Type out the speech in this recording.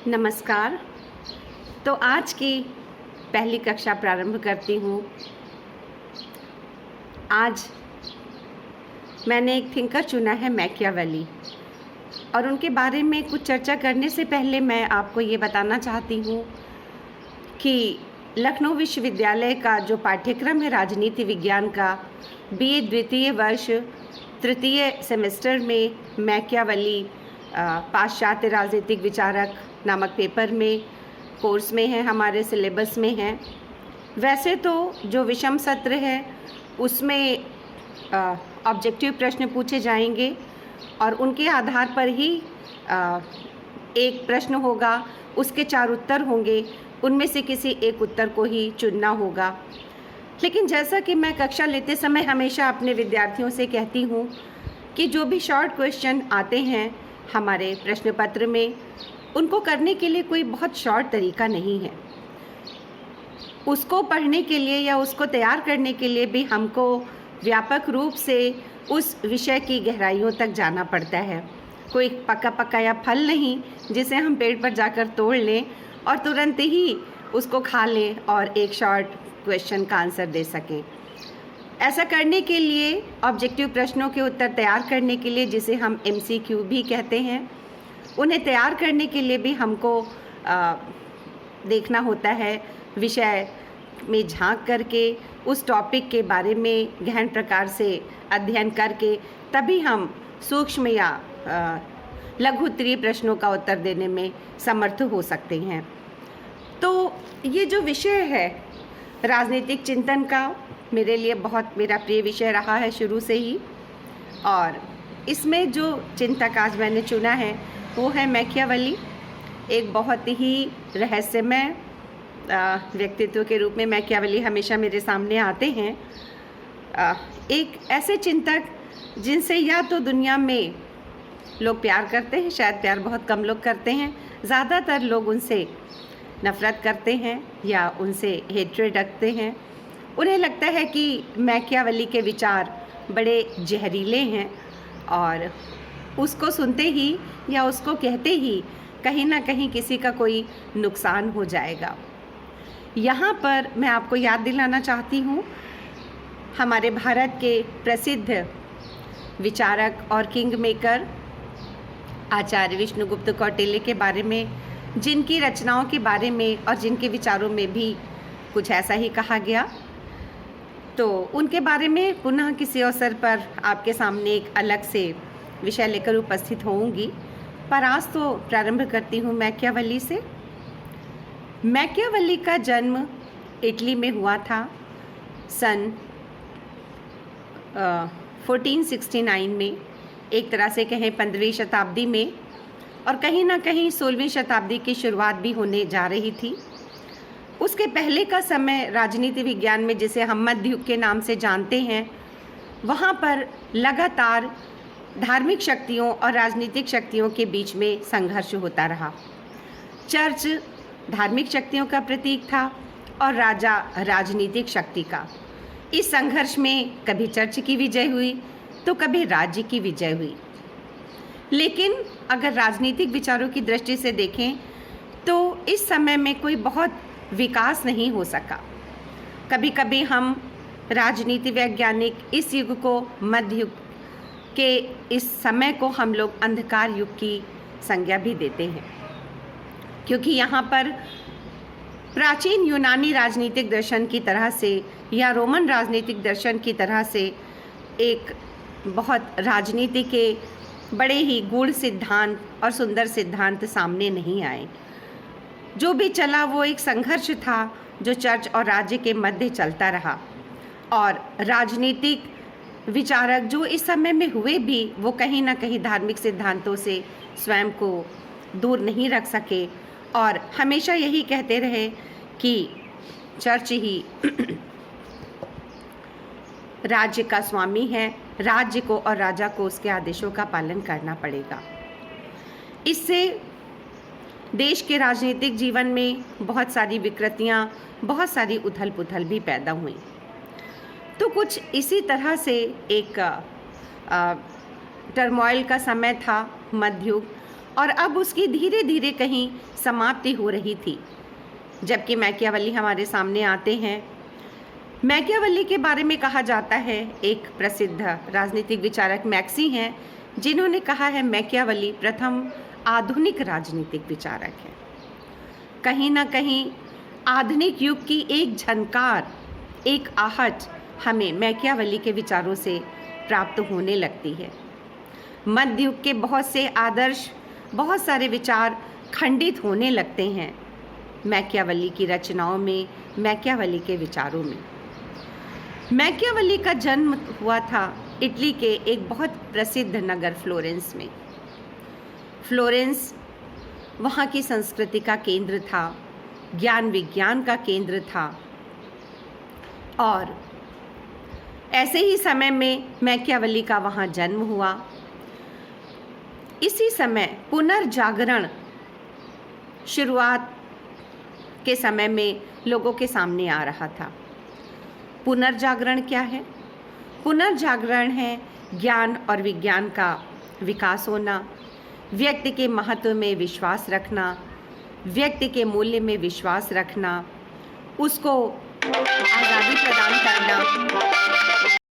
नमस्कार। तो आज की पहली कक्षा प्रारंभ करती हूँ। आज मैंने एक थिंकर चुना है, मैकियावेली, और उनके बारे में कुछ चर्चा करने से पहले मैं आपको ये बताना चाहती हूँ कि लखनऊ विश्वविद्यालय का जो पाठ्यक्रम है राजनीति विज्ञान का, बीए द्वितीय वर्ष तृतीय सेमेस्टर में मैकियावेली पाश्चात्य राजनीतिक विचारक नामक पेपर में कोर्स में है, हमारे सिलेबस में है। वैसे तो जो विषम सत्र है उसमें ऑब्जेक्टिव प्रश्न पूछे जाएंगे और उनके आधार पर ही एक प्रश्न होगा, उसके 4 उत्तर होंगे, उनमें से किसी एक उत्तर को ही चुनना होगा। लेकिन जैसा कि मैं कक्षा लेते समय हमेशा अपने विद्यार्थियों से कहती हूँ कि जो भी शॉर्ट क्वेश्चन आते हैं हमारे प्रश्न पत्र में, उनको करने के लिए कोई बहुत शॉर्ट तरीका नहीं है। उसको पढ़ने के लिए या उसको तैयार करने के लिए भी हमको व्यापक रूप से उस विषय की गहराइयों तक जाना पड़ता है। कोई पका पकाया फल नहीं जिसे हम पेड़ पर जाकर तोड़ लें और तुरंत ही उसको खा लें और एक शॉर्ट क्वेश्चन का आंसर दे सकें। ऐसा करने के लिए ऑब्जेक्टिव प्रश्नों के उत्तर तैयार करने के लिए, जिसे हम MCQ भी कहते हैं, उन्हें तैयार करने के लिए भी हमको देखना होता है, विषय में झांक करके उस टॉपिक के बारे में गहन प्रकार से अध्ययन करके तभी हम सूक्ष्म या लघु उत्तरीय प्रश्नों का उत्तर देने में समर्थ हो सकते हैं। तो ये जो विषय है राजनीतिक चिंतन का, मेरे लिए बहुत मेरा प्रिय विषय रहा है शुरू से ही, और इसमें जो चिंतक आज मैंने चुना है वो है मैकियावेली। एक बहुत ही रहस्यमय व्यक्तित्व के रूप में मैकियावेली हमेशा मेरे सामने आते हैं। एक ऐसे चिंतक जिनसे या तो दुनिया में लोग प्यार करते हैं, शायद प्यार बहुत कम लोग करते हैं, ज़्यादातर लोग उनसे नफ़रत करते हैं या उनसे हेट्रेड रखते हैं। उन्हें लगता है कि मैकियावेली के विचार बड़े जहरीले हैं और उसको सुनते ही या उसको कहते ही कहीं ना कहीं किसी का कोई नुकसान हो जाएगा। यहाँ पर मैं आपको याद दिलाना चाहती हूँ हमारे भारत के प्रसिद्ध विचारक और किंग मेकर आचार्य विष्णुगुप्त कौटिल्य के बारे में, जिनकी रचनाओं के बारे में और जिनके विचारों में भी कुछ ऐसा ही कहा गया। तो उनके बारे में पुनः किसी अवसर पर आपके सामने एक अलग से विषय लेकर उपस्थित होऊंगी, पर आज तो प्रारंभ करती हूँ मैकियावेली से। मैकियावेली का जन्म इटली में हुआ था सन 1469 में, एक तरह से कहें 15वीं शताब्दी में, और कहीं ना कहीं 16वीं शताब्दी की शुरुआत भी होने जा रही थी। उसके पहले का समय राजनीति विज्ञान में, जिसे हम मध्य युग के नाम से जानते हैं, वहाँ पर लगातार धार्मिक शक्तियों और राजनीतिक शक्तियों के बीच में संघर्ष होता रहा। चर्च धार्मिक शक्तियों का प्रतीक था और राजा राजनीतिक शक्ति का। इस संघर्ष में कभी चर्च की विजय हुई तो कभी राज्य की विजय हुई। लेकिन अगर राजनीतिक विचारों की दृष्टि से देखें तो इस समय में कोई बहुत विकास नहीं हो सका। कभी कभी हम राजनीति वैज्ञानिक इस युग को, मध्य युग के इस समय को, हम लोग अंधकार युग की संज्ञा भी देते हैं, क्योंकि यहाँ पर प्राचीन यूनानी राजनीतिक दर्शन की तरह से या रोमन राजनीतिक दर्शन की तरह से एक बहुत राजनीति के बड़े ही गूढ़ सिद्धांत और सुंदर सिद्धांत सामने नहीं आए। जो भी चला वो एक संघर्ष था जो चर्च और राज्य के मध्य चलता रहा, और राजनीतिक विचारक जो इस समय में हुए भी वो कहीं ना कहीं धार्मिक सिद्धांतों से स्वयं को दूर नहीं रख सके और हमेशा यही कहते रहे कि चर्च ही राज्य का स्वामी है, राज्य को और राजा को उसके आदेशों का पालन करना पड़ेगा। इससे देश के राजनीतिक जीवन में बहुत सारी विकृतियाँ, बहुत सारी उथल पुथल भी पैदा हुई। तो कुछ इसी तरह से एक टर्मोइल का समय था मध्ययुग, और अब उसकी धीरे धीरे कहीं समाप्ति हो रही थी। जबकि मैकियावेली हमारे सामने आते हैं। मैकियावेली के बारे में कहा जाता है, एक प्रसिद्ध राजनीतिक विचारक मैक्सी हैं, जिन्होंने कहा है मैकियावेली प्रथम आधुनिक राजनीतिक विचारक है। कहीं ना कहीं आधुनिक युग की एक झनकार, एक आहट हमें मैकियावेली के विचारों से प्राप्त होने लगती है। मध्य युग के बहुत से आदर्श, बहुत सारे विचार खंडित होने लगते हैं मैकियावेली की रचनाओं में, मैकियावेली के विचारों में। मैकियावेली का जन्म हुआ था इटली के एक बहुत प्रसिद्ध नगर फ्लोरेंस में। फ्लोरेंस वहाँ की संस्कृति का केंद्र था, ज्ञान विज्ञान का केंद्र था। और ऐसे ही समय में मैकियावेली का वहाँ जन्म हुआ। इसी समय पुनर्जागरण शुरुआत के समय में लोगों के सामने आ रहा था। पुनर्जागरण क्या है? पुनर्जागरण है ज्ञान और विज्ञान का विकास होना, व्यक्ति के महत्व में विश्वास रखना, व्यक्ति के मूल्य में विश्वास रखना, उसको आज़ादी प्रदान करना।